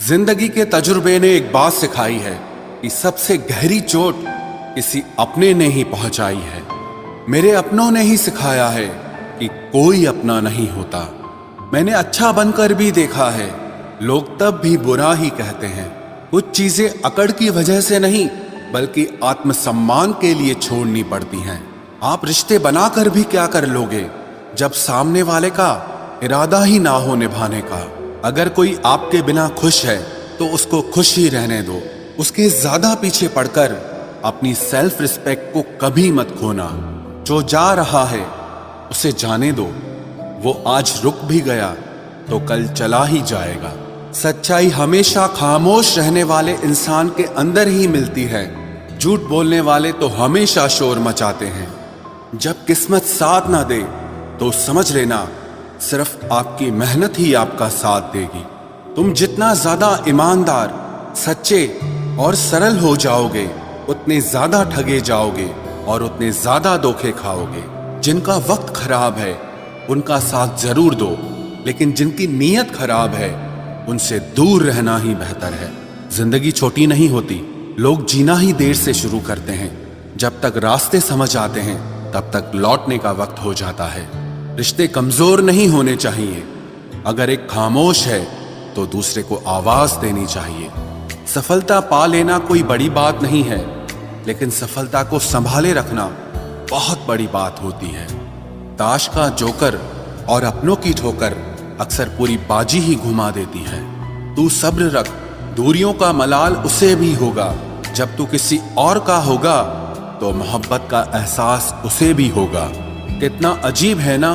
जिंदगी के तजुर्बे ने एक बात सिखाई है कि सबसे गहरी चोट किसी अपने ने ही पहुंचाई है। मेरे अपनों ने ही सिखाया है कि कोई अपना नहीं होता। मैंने अच्छा बनकर भी देखा है, लोग तब भी बुरा ही कहते हैं। कुछ चीजें अकड़ की वजह से नहीं बल्कि आत्मसम्मान के लिए छोड़नी पड़ती हैं। आप रिश्ते बनाकर भी क्या कर लोगे जब सामने वाले का इरादा ही ना हो निभाने का। अगर कोई आपके बिना खुश है तो उसको खुश ही रहने दो। उसके ज्यादा पीछे पड़कर अपनी सेल्फ रिस्पेक्ट को कभी मत खोना। जो जा रहा है उसे जाने दो, वो आज रुक भी गया तो कल चला ही जाएगा। सच्चाई हमेशा खामोश रहने वाले इंसान के अंदर ही मिलती है। झूठ बोलने वाले तो हमेशा शोर मचाते हैं। जब किस्मत साथ ना दे तो समझ लेना सिर्फ आपकी मेहनत ही आपका साथ देगी। तुम जितना ज्यादा ईमानदार, सच्चे और सरल हो जाओगे उतने ज्यादा ठगे जाओगे और उतने ज्यादा धोखे खाओगे। जिनका वक्त खराब है उनका साथ जरूर दो, लेकिन जिनकी नीयत खराब है उनसे दूर रहना ही बेहतर है। जिंदगी छोटी नहीं होती, लोग जीना ही देर से शुरू करते हैं। जब तक रास्ते समझ आते हैं तब तक लौटने का वक्त हो जाता है। रिश्ते कमजोर नहीं होने चाहिए। अगर एक खामोश है तो दूसरे को आवाज देनी चाहिए। सफलता पा लेना कोई बड़ी बात नहीं है, लेकिन सफलता को संभाले रखना बहुत बड़ी बात होती है। ताश का जोकर और अपनों की ठोकर अक्सर पूरी बाजी ही घुमा देती है। तू सब्र रख, दूरियों का मलाल उसे भी होगा। जब तू किसी और का होगा तो मोहब्बत का एहसास उसे भी होगा। कितना अजीब है ना,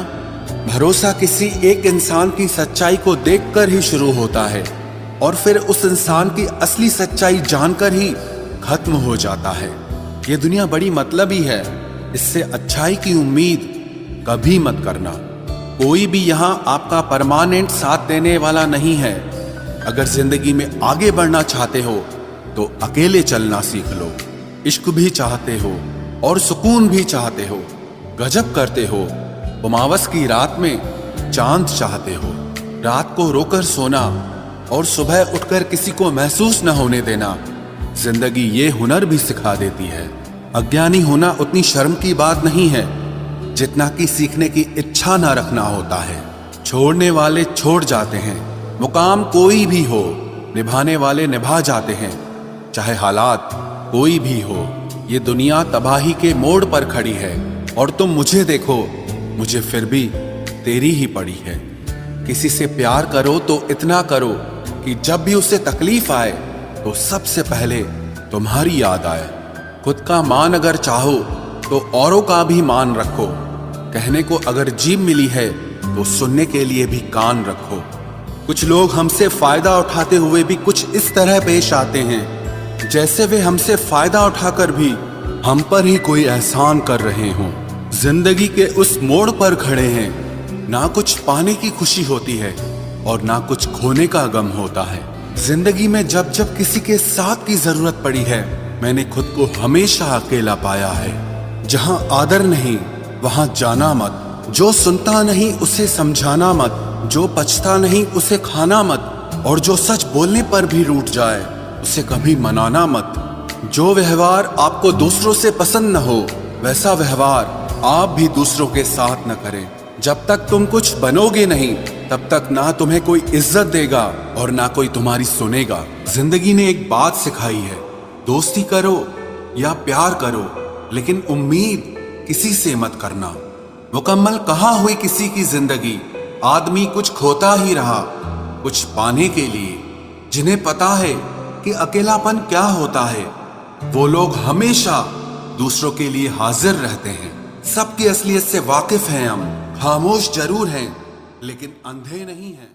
भरोसा किसी एक इंसान की सच्चाई को देखकर ही शुरू होता है और फिर उस इंसान की असली सच्चाई जानकर ही खत्म हो जाता है। ये दुनिया बड़ी मतलबी है, इससे अच्छाई की उम्मीद कभी मत करना। कोई भी यहाँ आपका परमानेंट साथ देने वाला नहीं है। अगर जिंदगी में आगे बढ़ना चाहते हो तो अकेले चलना सीख लो। इश्क भी चाहते हो और सुकून भी चाहते हो, गजब करते हो। उमावस की रात में चांद चाहते हो। रात को रोकर सोना और सुबह उठकर किसी को महसूस न होने देना, जिंदगी ये हुनर भी सिखा देती है। अज्ञानी होना उतनी शर्म की बात नहीं है जितना कि सीखने की इच्छा न रखना होता है। छोड़ने वाले छोड़ जाते हैं, मुकाम कोई भी हो, निभाने वाले निभा जाते हैं। चाहे हालात कोई भी हो, ये दुनिया तबाही के मोड़ पर खड़ी है और तुम मुझे देखो, मुझे फिर भी तेरी ही पड़ी है। किसी से प्यार करो तो इतना करो कि जब भी उसे तकलीफ आए तो सबसे पहले तुम्हारी याद आए। खुद का मान अगर चाहो तो औरों का भी मान रखो। कहने को अगर जीभ मिली है तो सुनने के लिए भी कान रखो। कुछ लोग हमसे फायदा उठाते हुए भी कुछ इस तरह पेश आते हैं जैसे वे हमसे फायदा उठाकर भी हम पर ही कोई एहसान कर रहे हों। जिंदगी के उस मोड़ पर खड़े हैं, ना कुछ पाने की खुशी होती है और ना कुछ खोने का गम होता है। जिंदगी में जब जब किसी के साथ की जरूरत पड़ी है, मैंने खुद को हमेशा अकेला पाया है। जहां आदर नहीं वहां जाना मत, जो सुनता नहीं उसे समझाना मत, जो पछता नहीं उसे खाना मत, और जो सच बोलने पर भी रूठ जाए उसे कभी मनाना मत। जो व्यवहार आपको दूसरों से पसंद न हो वैसा व्यवहार आप भी दूसरों के साथ न करें। जब तक तुम कुछ बनोगे नहीं तब तक ना तुम्हें कोई इज्जत देगा और ना कोई तुम्हारी सुनेगा। जिंदगी ने एक बात सिखाई है, दोस्ती करो या प्यार करो, लेकिन उम्मीद किसी से मत करना। मुकम्मल कहाँ हुई किसी की जिंदगी, आदमी कुछ खोता ही रहा कुछ पाने के लिए। जिन्हें पता है कि अकेलापन क्या होता है, वो लोग हमेशा दूसरों के लिए हाजिर रहते हैं। सबकी असलियत से वाकिफ हैं हम, खामोश जरूर हैं लेकिन अंधे नहीं हैं।